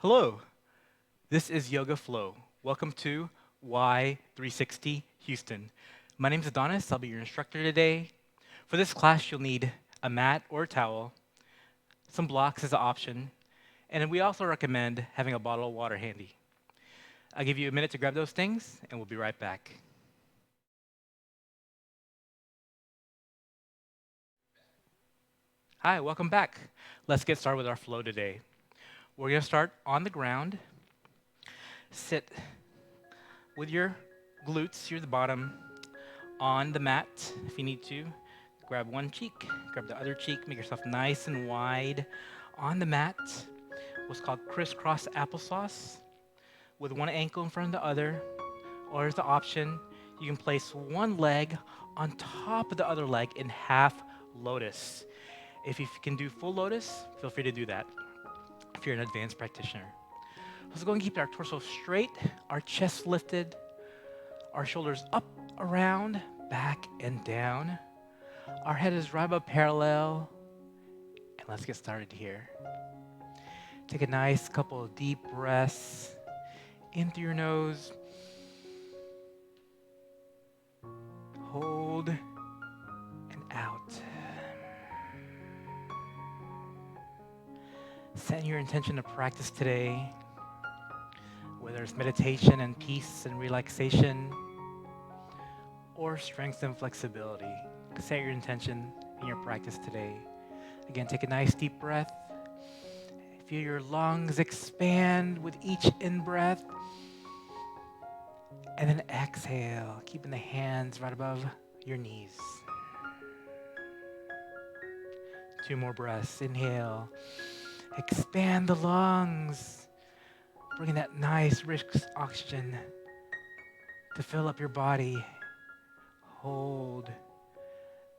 Hello, this is Yoga Flow. Welcome to Y360 Houston. My name is Adonis. I'll be your instructor today. For this class, you'll need a mat or a towel, some blocks as an option, and we also recommend having a bottle of water handy. I'll give you a minute to grab those things, and we'll be right back. Hi, welcome back. Let's get started with our flow today. We're going to start on the ground. Sit with your glutes here at the bottom on the mat if you need to. Grab one cheek, grab the other cheek, make yourself nice and wide on the mat. What's called Crisscross Applesauce with one ankle in front of the other. Or as the option, you can place one leg on top of the other leg in half lotus. If you can do full lotus, feel free to do that if you're an advanced practitioner. Let's go and keep our torso straight, our chest lifted, our shoulders up, around, back, and down. Our head is right above parallel. And let's get started here. Take a nice couple of deep breaths in through your nose. Hold and out. Set your intention to practice today, whether it's meditation and peace and relaxation, or strength and flexibility. Set your intention in your practice today. Again, take a nice deep breath. Feel your lungs expand with each in-breath. And then exhale, keeping the hands right above your knees. 2 more breaths. Inhale. Expand the lungs. Bringing that nice, rich oxygen to fill up your body. Hold.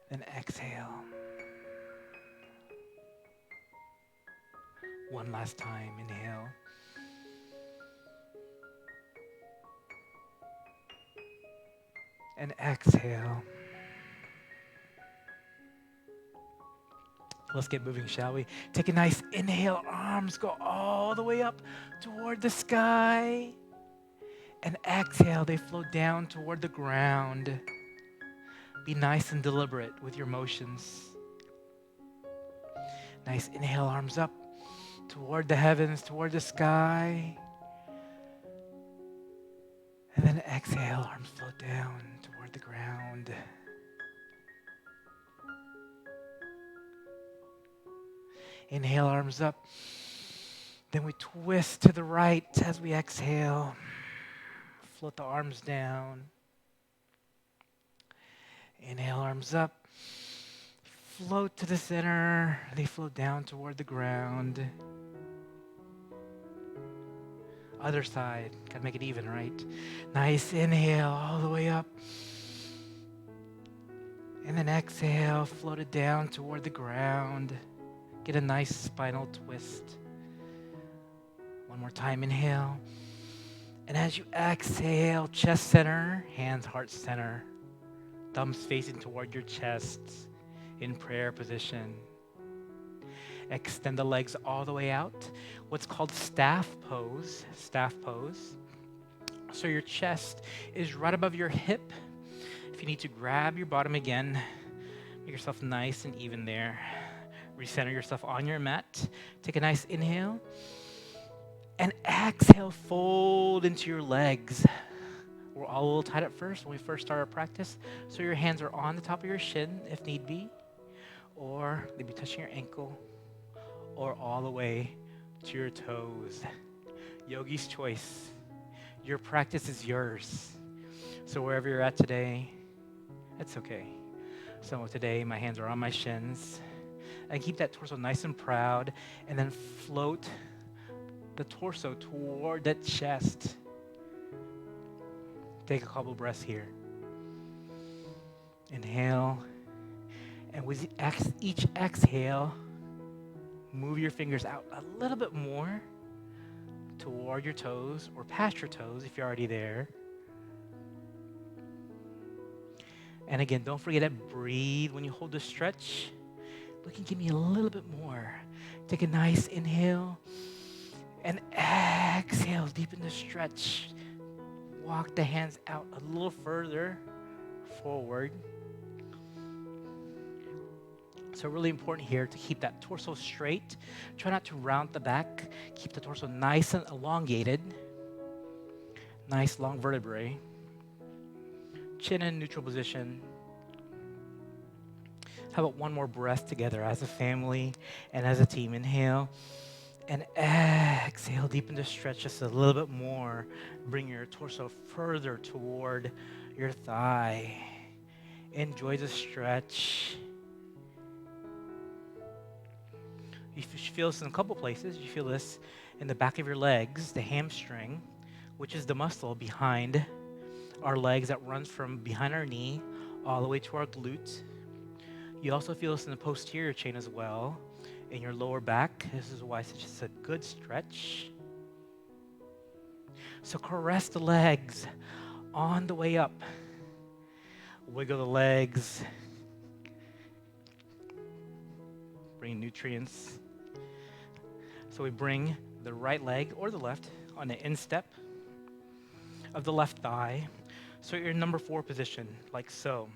Then exhale. One last time. Inhale. And exhale. Let's get moving, shall we? Take a nice inhale. Arms go all the way up toward the sky. And exhale, they flow down toward the ground. Be nice and deliberate with your motions. Nice inhale, arms up toward the heavens, toward the sky. And then exhale, arms flow down toward the ground. Inhale, arms up. Then we twist to the right as we exhale. Float the arms down. Inhale, arms up. Float to the center. They float down toward the ground. Other side. Gotta make it even, right? Nice inhale all the way up. And then exhale, float it down toward the ground. Get a nice spinal twist. One more time, inhale. And as you exhale, chest center, hands heart center. Thumbs facing toward your chest in prayer position. Extend the legs all the way out. What's called staff pose. Staff pose. So your chest is right above your hip. If you need to grab your bottom again, make yourself nice and even there. Recenter yourself on your mat. Take a nice inhale. And exhale, fold into your legs. We're all a little tight at first when we first start our practice. So your hands are on the top of your shin if need be. Or they'd be touching your ankle. Or all the way to your toes. Yogi's choice. Your practice is yours. So wherever you're at today, it's okay. So today my hands are on my shins. And keep that torso nice and proud. And then float the torso toward that chest. Take a couple breaths here. Inhale. And with each exhale, move your fingers out a little bit more toward your toes or past your toes if you're already there. And again, don't forget to breathe when you hold the stretch. But you can give me a little bit more. Take a nice inhale. And exhale, deepen the stretch. Walk the hands out a little further forward. So really important here to keep that torso straight. Try not to round the back. Keep the torso nice and elongated. Nice long vertebrae. Chin in neutral position. How about one more breath together as a family and as a team? Inhale and exhale. Deepen the stretch just a little bit more. Bring your torso further toward your thigh. Enjoy the stretch. You feel this in a couple places. You feel this in the back of your legs, the hamstring, which is the muscle behind our legs that runs from behind our knee all the way to our glute. You also feel this in the posterior chain as well, in your lower back. This is why it's just a good stretch. So caress the legs on the way up. Wiggle the legs. Bring nutrients. So we bring the right leg or the left on the instep of the left thigh. So you're in number 4 position, like so.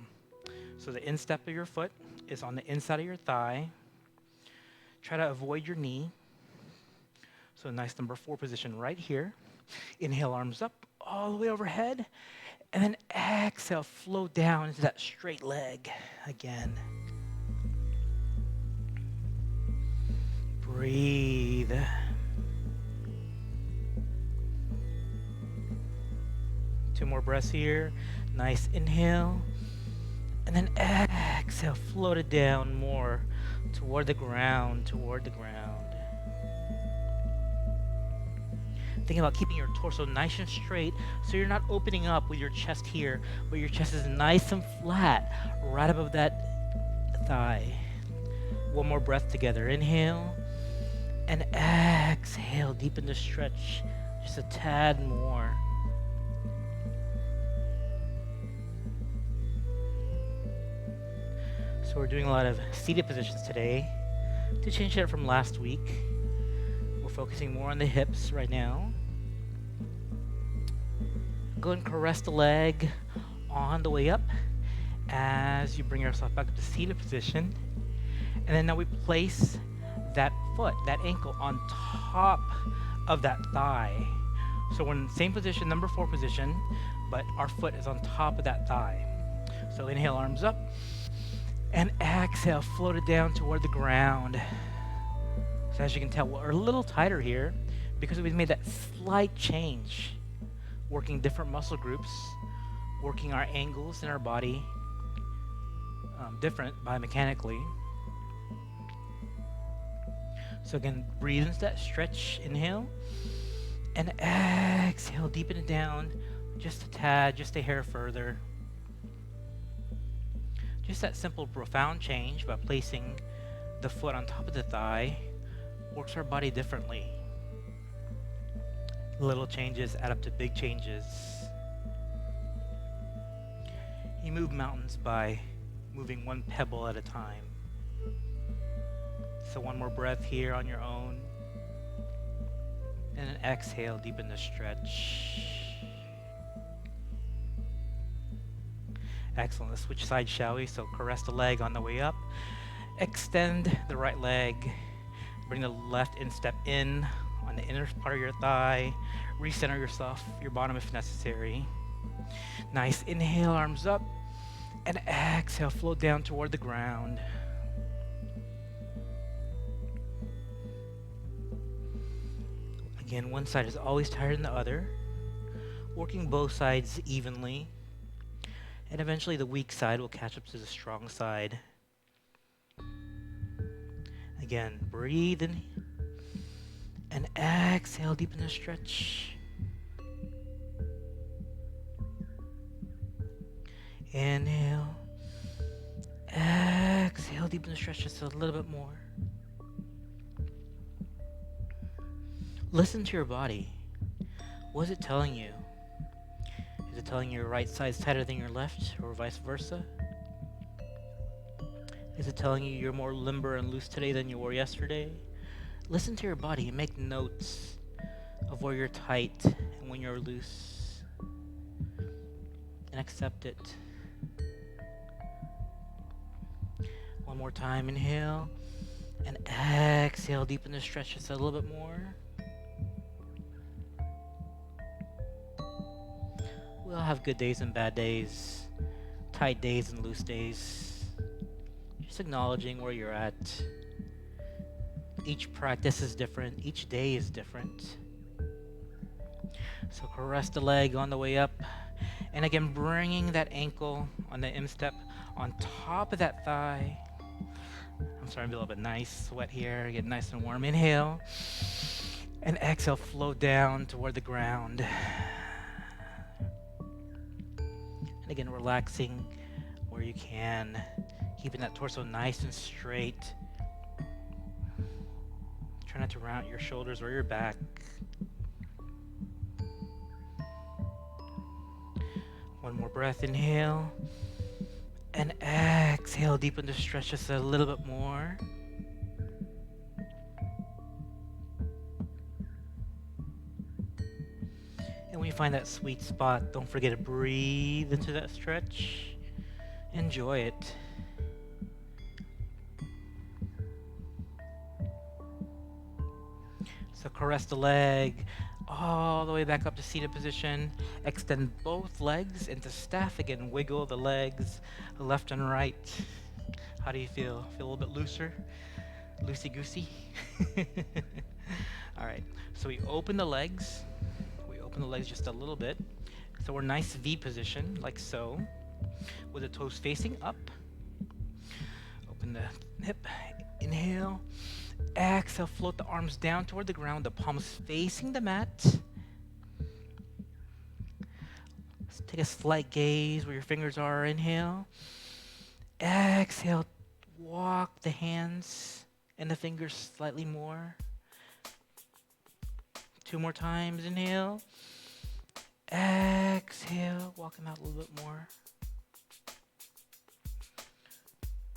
So the instep of your foot is on the inside of your thigh. Try to avoid your knee. So a nice number 4 position right here. Inhale, arms up all the way overhead. And then exhale, flow down into that straight leg again. Breathe. Two more breaths here. Nice inhale. And then exhale, float it down more toward the ground, Think about keeping your torso nice and straight so you're not opening up with your chest here, but your chest is nice and flat right above that thigh. One more breath together. Inhale and exhale. Deepen the stretch just a tad more. So we're doing a lot of seated positions today to change that from last week. We're focusing more on the hips right now. Go ahead and caress the leg on the way up as you bring yourself back up to seated position. And then now we place that foot, that ankle, on top of that thigh. So we're in the same position, number 4 position, but our foot is on top of that thigh. So inhale, arms up. And exhale, float it down toward the ground. So as you can tell, we're a little tighter here because we've made that slight change, working different muscle groups, working our angles in our body different biomechanically. So again, breathe into that stretch, inhale, and exhale, deepen it down just a tad, just a hair further. Just that simple, profound change by placing the foot on top of the thigh works our body differently. Little changes add up to big changes. You move mountains by moving one pebble at a time. So one more breath here on your own. And then exhale, deepen the stretch. Excellent. Let's switch sides, shall we? So caress the leg on the way up. Extend the right leg. Bring the left instep in on the inner part of your thigh. Recenter yourself, your bottom if necessary. Nice. Inhale, arms up. And exhale, float down toward the ground. Again, one side is always tighter than the other. Working both sides evenly. And eventually the weak side will catch up to the strong side. Again, breathe in and exhale, deepen the stretch. Inhale, exhale, deepen the stretch just a little bit more. Listen to your body. What is it telling you? Is it telling you your right side is tighter than your left, or vice versa? Is it telling you you're more limber and loose today than you were yesterday? Listen to your body and make notes of where you're tight and when you're loose, and accept it. One more time, inhale, and exhale, deepen the stretch just a little bit more. We all have good days and bad days, tight days and loose days. Just acknowledging where you're at. Each practice is different. Each day is different. So caress the leg on the way up. And again, bringing that ankle on the instep on top of that thigh. I'm starting to be a little bit nice, sweat here, get nice and warm. Inhale. And exhale, flow down toward the ground. And again, relaxing where you can, keeping that torso nice and straight. Try not to round your shoulders or your back. One more breath, inhale. And exhale, deepen the stretch just a little bit more. And when you find that sweet spot, don't forget to breathe into that stretch. Enjoy it. So caress the leg all the way back up to seated position. Extend both legs into staff again. Wiggle the legs left and right. How do you feel? Feel a little bit looser? Loosey-goosey? All right, so we open the legs. We open the legs just a little bit. So we're nice V position, like so, with the toes facing up. Open the hip, inhale. Exhale, float the arms down toward the ground, the palms facing the mat. Let's take a slight gaze where your fingers are. Inhale. Exhale, walk the hands and the fingers slightly more. 2 more times, inhale. Exhale, walk them out a little bit more.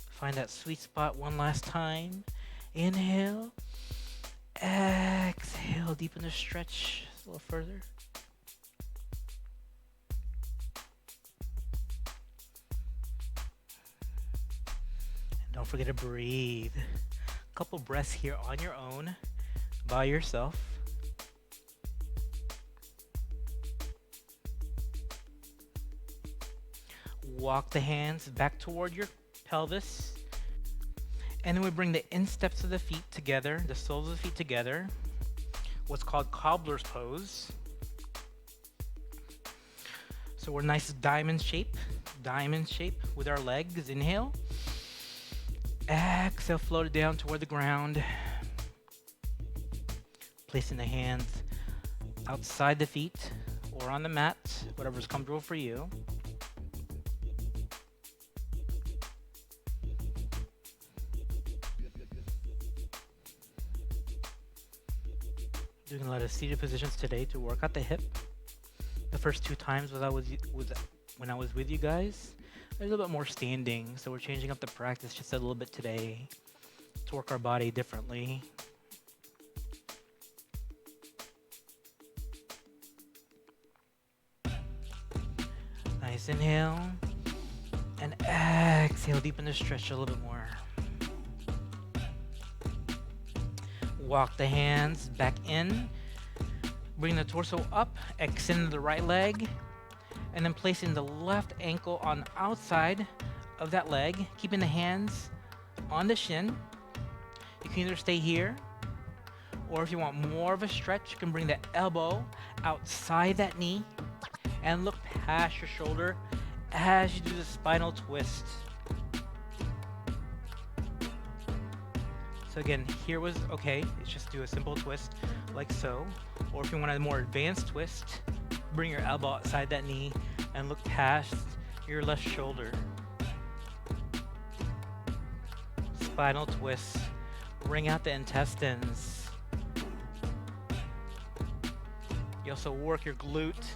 Find that sweet spot one last time. Inhale. Exhale, deepen the stretch a little further. And don't forget to breathe. A couple breaths here on your own, by yourself. Walk the hands back toward your pelvis. And then we bring the insteps of the feet together, the soles of the feet together. What's called Cobblers Pose. So we're nice diamond shape with our legs. Inhale. Exhale, float it down toward the ground. Placing the hands outside the feet or on the mat, whatever's comfortable for you. Doing a lot of seated positions today to work out the hip. The first 2 times when I was with you guys, a little bit more standing, so we're changing up the practice just a little bit today to work our body differently. Nice inhale, and exhale, deepen the stretch a little bit more. Walk the hands back in. Bring the torso up, extend the right leg, and then placing the left ankle on the outside of that leg, keeping the hands on the shin. You can either stay here, or if you want more of a stretch, you can bring the elbow outside that knee and look past your shoulder as you do the spinal twist. So again, here was okay. It's just do a simple twist like so. Or if you want a more advanced twist, bring your elbow outside that knee and look past your left shoulder. Spinal twist. Bring out the intestines. You also work your glute,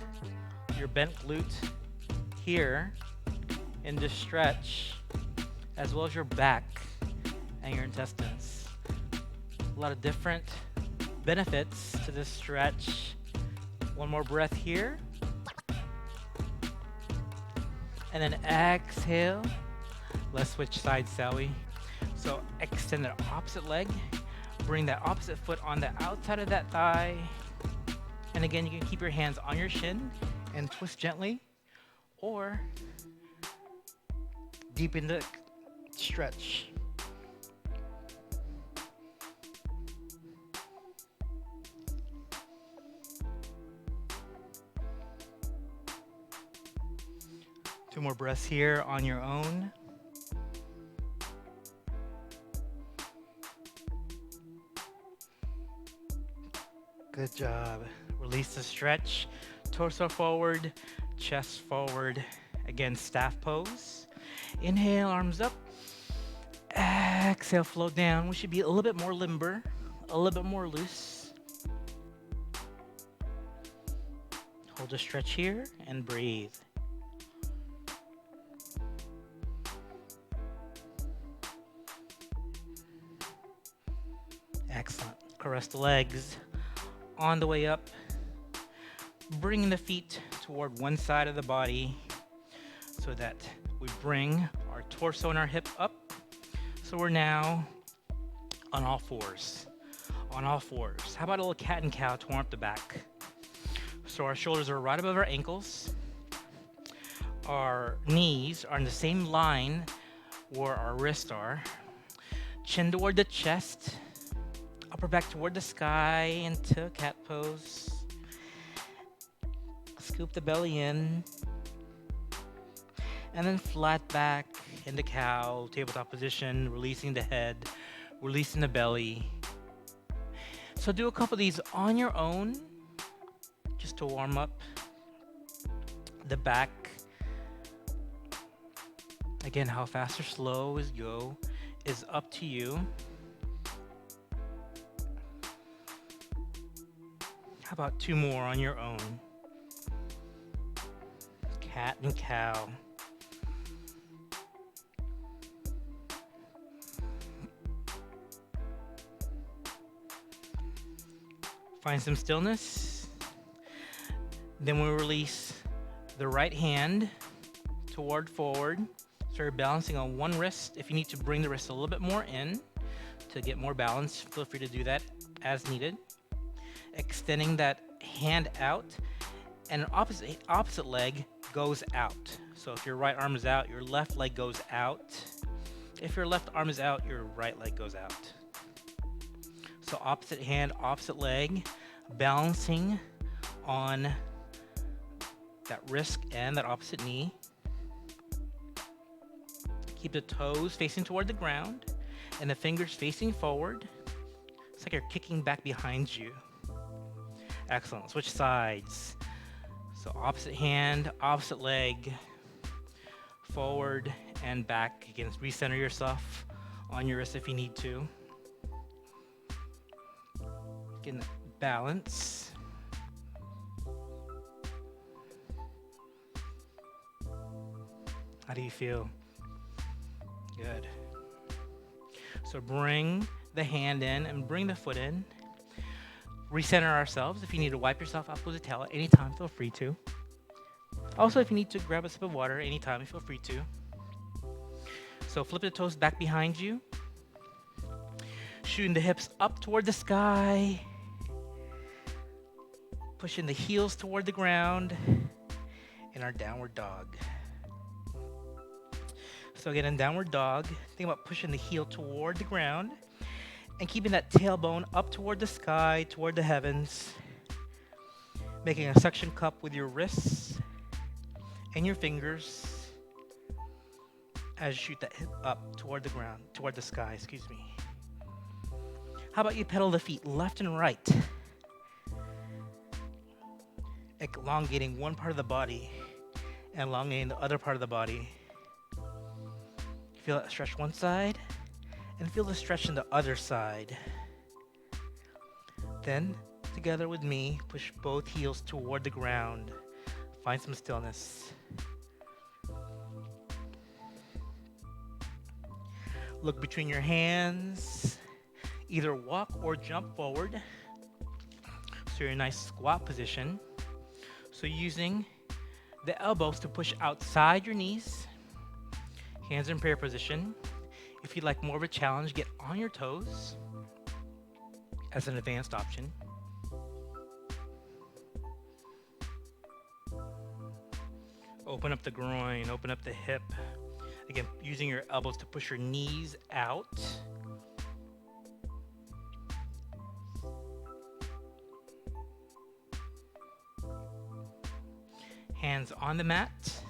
your bent glute here in this stretch, as well as your back and your intestines. A lot of different benefits to this stretch. One more breath here. And then exhale. Let's switch sides, shall we? So extend the opposite leg. Bring that opposite foot on the outside of that thigh. And again, you can keep your hands on your shin and twist gently, or deepen the stretch. Two more breaths here on your own. Good job. Release the stretch. Torso forward, chest forward. Again, staff pose. Inhale, arms up. Exhale, float down. We should be a little bit more limber, a little bit more loose. Hold a stretch here and breathe. Excellent. Caress the legs. On the way up, bringing the feet toward one side of the body so that we bring our torso and our hip up. So we're now on all fours. On all fours. How about a little cat and cow to warm up the back? So our shoulders are right above our ankles. Our knees are in the same line where our wrists are. Chin toward the chest. Upper back toward the sky into cat pose. Scoop the belly in. And then flat back into cow, tabletop position, releasing the head, releasing the belly. So do a couple of these on your own, just to warm up the back. Again, how fast or slow as you go is up to you. How about two more on your own? Cat and cow. Find some stillness. Then we release the right hand toward forward. So you're balancing on one wrist. If you need to bring the wrist a little bit more in to get more balance, feel free to do that as needed. Extending that hand out, and opposite leg goes out. So if your right arm is out, your left leg goes out. If your left arm is out, your right leg goes out. So opposite hand, opposite leg, balancing on that wrist and that opposite knee. Keep the toes facing toward the ground and the fingers facing forward. It's like you're kicking back behind you. Excellent. Switch sides. So opposite hand, opposite leg, forward and back. Again, recenter yourself on your wrist if you need to. Again, balance. How do you feel? Good. So bring the hand in and bring the foot in. Recenter ourselves. If you need to wipe yourself off with a towel at any time, feel free to. Also, if you need to grab a sip of water anytime, feel free to. So flip the toes back behind you. Shooting the hips up toward the sky. Pushing the heels toward the ground in our downward dog. So again, in downward dog, think about pushing the heel toward the ground and keeping that tailbone up toward the sky, toward the heavens. Making a suction cup with your wrists and your fingers as you shoot that hip up toward the ground, toward the sky, excuse me. How about you pedal the feet left and right? Elongating one part of the body and elongating the other part of the body. Feel that stretch one side and feel the stretch in the other side. Then, together with me, push both heels toward the ground. Find some stillness. Look between your hands. Either walk or jump forward So you're in a nice squat position. So using the elbows to push outside your knees, hands in prayer position. If you'd like more of a challenge, get on your toes as an advanced option. Open up the groin, open up the hip. Again, using your elbows to push your knees out. Hands on the mat,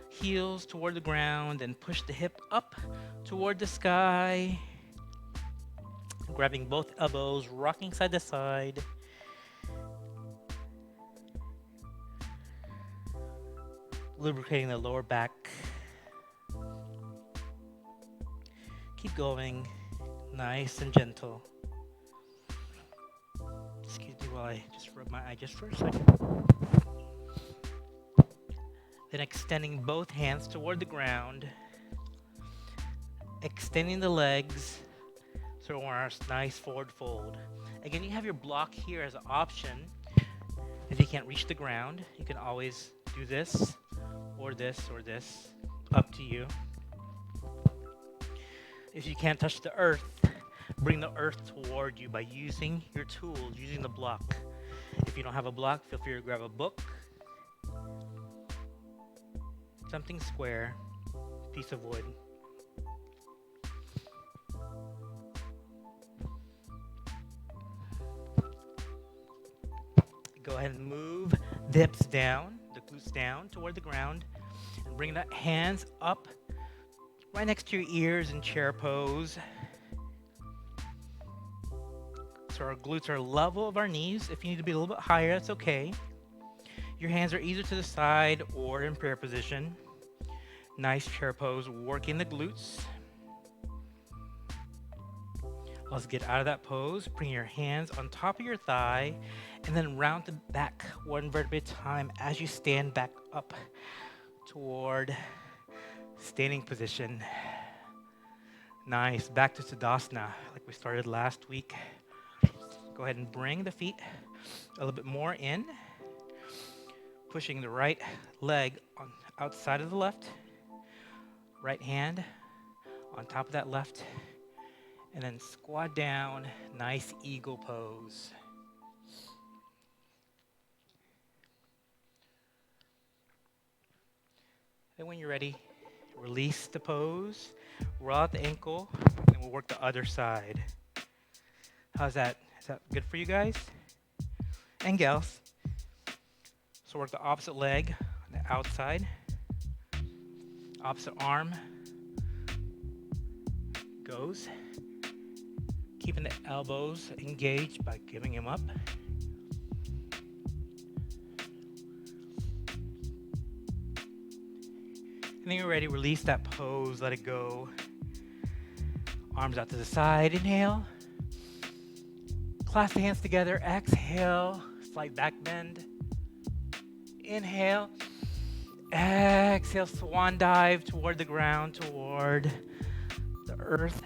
heels toward the ground, and push the hip up toward the sky. Grabbing both elbows, rocking side to side. Lubricating the lower back. Keep going, nice and gentle. Excuse me while I just rub my eye just for a second. Then extending both hands toward the ground. Extending the legs so we're a nice forward fold. Again, you have your block here as an option. If you can't reach the ground, you can always do this, or this, or this. Up to you. If you can't touch the earth, bring the earth toward you by using your tools, using the block. If you don't have a block, feel free to grab a book. Something square, piece of wood. Go ahead and move the hips down, the glutes down toward the ground, and bring the hands up right next to your ears in chair pose. So our glutes are level of our knees. If you need to be a little bit higher, that's okay. Your hands are either to the side or in prayer position. Nice chair pose, working the glutes. Let's get out of that pose. Bring your hands on top of your thigh and then round the back one vertebrae at a time as you stand back up toward standing position. Nice. Back to Tadasana like we started last week. Go ahead and bring the feet a little bit more in. Pushing the right leg on outside of the left. Right hand on top of that left. And then squat down, nice eagle pose. Then when you're ready, release the pose, roll out the ankle, and then we'll work the other side. How's that? Is that good for you guys? And gals. So work the opposite leg on the outside. Opposite arm goes. Keeping the elbows engaged by giving them up. And then you're ready, release that pose, let it go. Arms out to the side, inhale. Clasp the hands together, exhale, slight back bend. Inhale, exhale, swan dive toward the ground, toward the earth.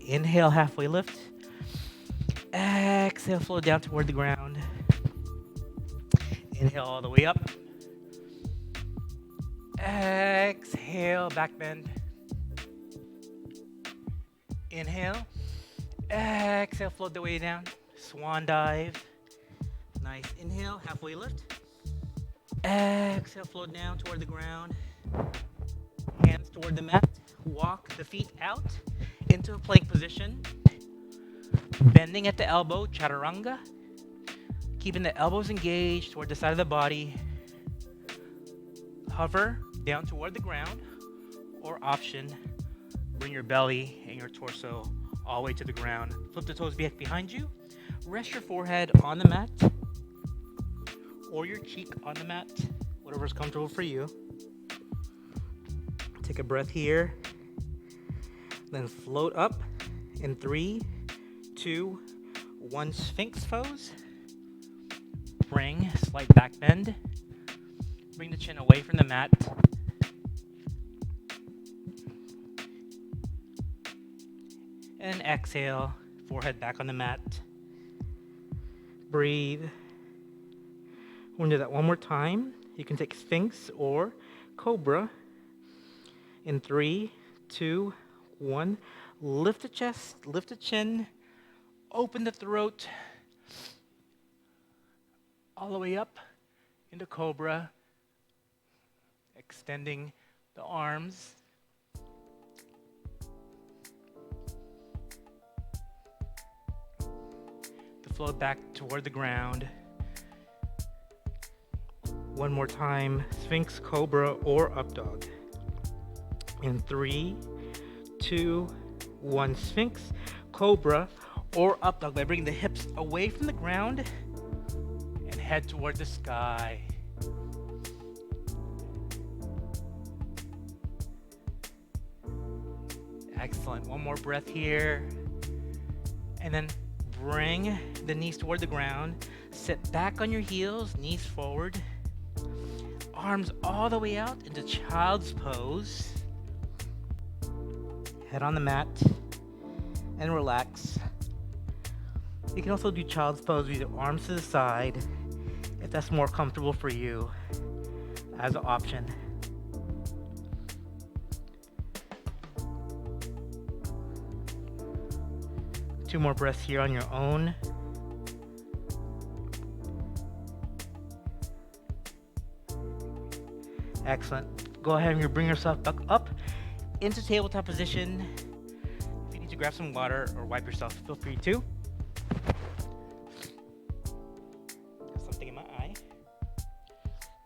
Inhale, halfway lift. Exhale, flow down toward the ground. Inhale all the way up. Exhale, back bend. Inhale. Exhale, float the way down. Swan dive. Nice. Inhale, halfway lift. Exhale, float down toward the ground. Hands toward the mat. Walk the feet out into a plank position. Bending at the elbow, Chaturanga. Keeping the elbows engaged toward the side of the body. Hover down toward the ground, or option, bring your belly and your torso all the way to the ground. Flip the toes back behind you. Rest your forehead on the mat, or your cheek on the mat, whatever's comfortable for you. Take a breath here. Then float up in 3, 2, 1, Sphinx pose. Bring slight back bend. Bring the chin away from the mat. And exhale, forehead back on the mat. Breathe. We're going to do that one more time. You can take Sphinx or Cobra. In 3, 2, 1. Lift the chest, lift the chin, open the throat, all the way up into Cobra, extending the arms. To float back toward the ground. One more time, Sphinx, Cobra, or Up Dog. In 3, 2, 1, Sphinx, Cobra, or Up Dog by bringing the hips away from the ground and head toward the sky. Excellent. One more breath here. And then bring the knees toward the ground. Sit back on your heels, knees forward. Arms all the way out into Child's Pose. Head on the mat and relax. You can also do Child's Pose with your arms to the side if that's more comfortable for you as an option. Two more breaths here on your own. Excellent. Go ahead and bring yourself back up into tabletop position. If you need to grab some water or wipe yourself, feel free to. Got something in my eye.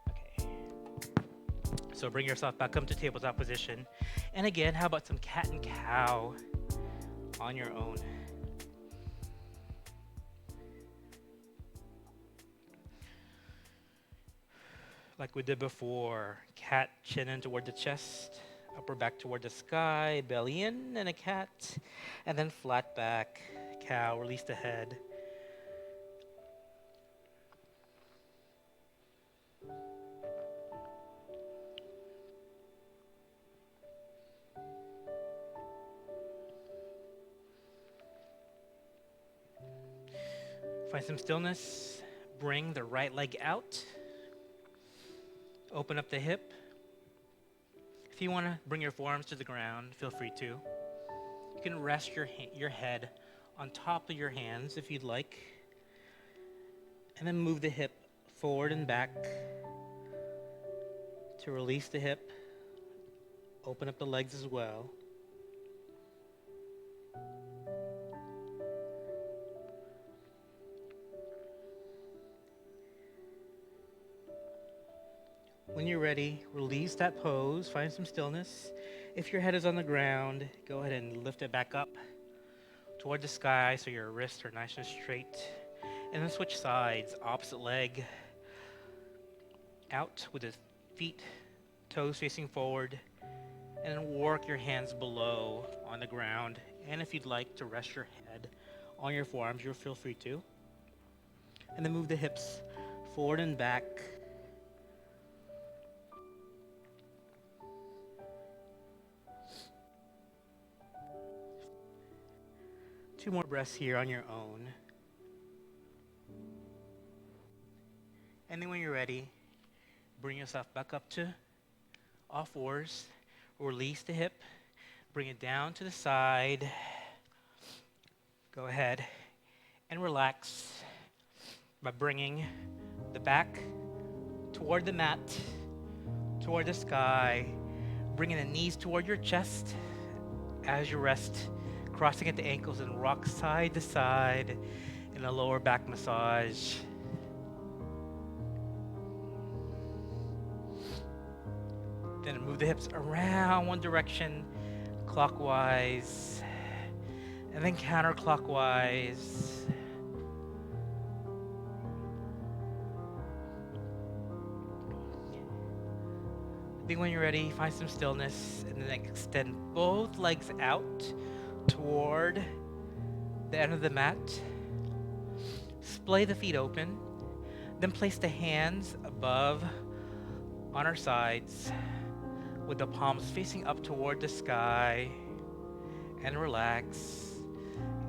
Okay. So bring yourself back up to tabletop position. And again, how about some cat and cow on your own? Like we did before, cat, chin in toward the chest, upper back toward the sky, belly in, and a cat, and then flat back, cow, release the head. Find some stillness, bring the right leg out. Open up the hip. If you want to bring your forearms to the ground, feel free to. You can rest your head on top of your hands if you'd like. And then move the hip forward and back to release the hip. Open up the legs as well. When you're ready, release that pose, find some stillness. If your head is on the ground, go ahead and lift it back up toward the sky so your wrists are nice and straight. And then switch sides, opposite leg out with the feet, toes facing forward, and then work your hands below on the ground. And if you'd like to rest your head on your forearms, you'll feel free to. And then move the hips forward and back. Two more breaths here on your own. And then when you're ready, bring yourself back up to all fours. Release the hip. Bring it down to the side. Go ahead and relax by bringing the back toward the mat, toward the sky. Bringing the knees toward your chest as you rest. Crossing at the ankles and rock side to side in a lower back massage. Then move the hips around one direction, clockwise, and then counterclockwise. Then when you're ready, find some stillness and then extend both legs out toward the end of the mat. Splay the feet open. Then place the hands above on our sides with the palms facing up toward the sky, and relax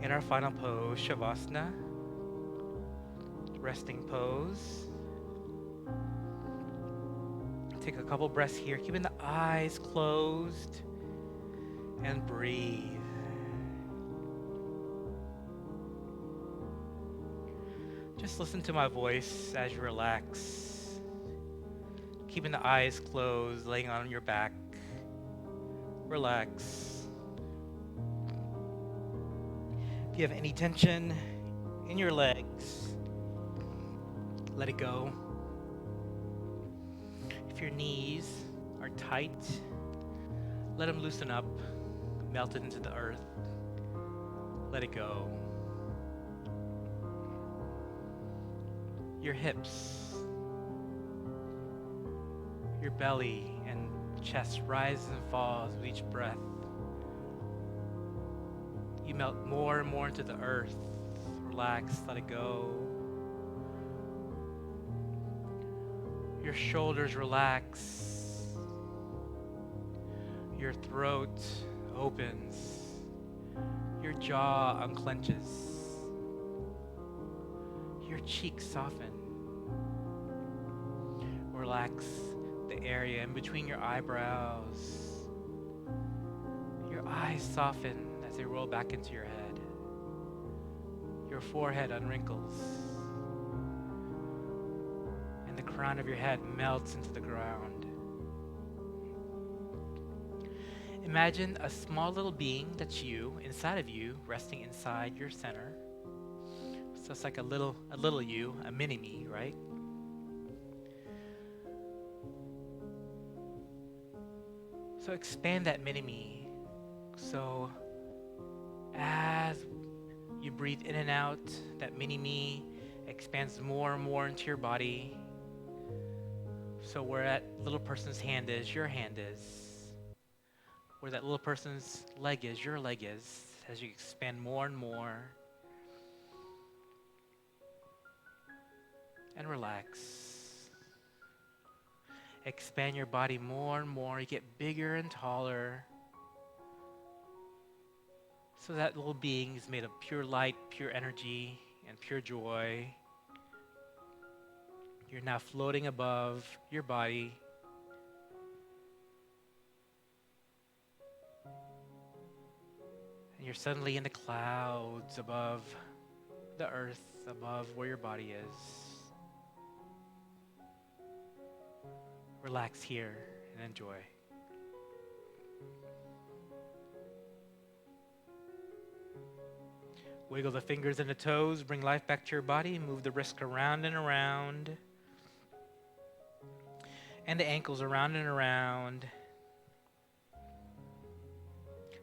in our final pose, Shavasana. resting pose. Take a couple breaths here, keeping the eyes closed, and breathe. Just listen to my voice as you relax, keeping the eyes closed, laying on your back. Relax. If you have any tension in your legs, let it go. If your knees are tight, let them loosen up, melt it into the earth. Let it go. Your hips, your belly and chest rises and falls with each breath. You melt more and more into the earth. Relax, let it go. Your shoulders relax. Your throat opens. Your jaw unclenches. Your cheeks soften. Relax the area in between your eyebrows. Your eyes soften as they roll back into your head. Your forehead unwrinkles. And the crown of your head melts into the ground. Imagine a small little being that's you, inside of you, resting inside your center. So it's like a little you, a mini me, right? So expand that mini me. So as you breathe in and out, that mini me expands more and more into your body. So where that little person's hand is, your hand is. Where that little person's leg is, your leg is, as you expand more and more. And relax. Expand your body more and more. You get bigger and taller. So that little being is made of pure light, pure energy, and pure joy. You're now floating above your body. And you're suddenly in the clouds above the earth, above where your body is. Relax here and enjoy. Wiggle the fingers and the toes, bring life back to your body, move the wrists around and around, and the ankles around and around.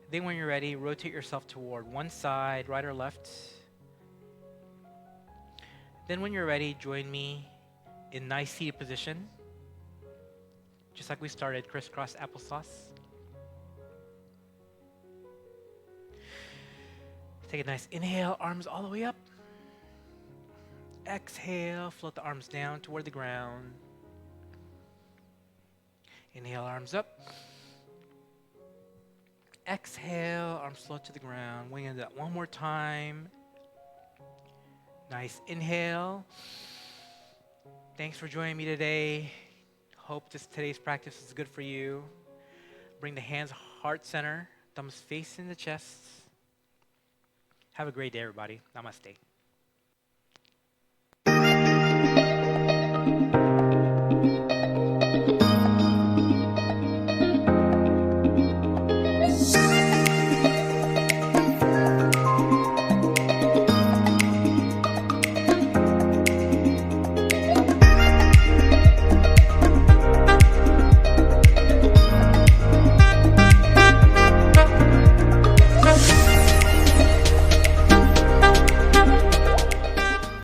Then when you're ready, rotate yourself toward one side, right or left. Then when you're ready, join me in nice seated position. Just like we started, crisscross applesauce. Take a nice inhale, arms all the way up. Exhale, float the arms down toward the ground. Inhale, arms up. Exhale, arms float to the ground. Wing into that one more time. Nice inhale. Thanks for joining me today. Hope today's practice is good for you. Bring the hands heart center, thumbs facing the chest. Have a great day, everybody. Namaste.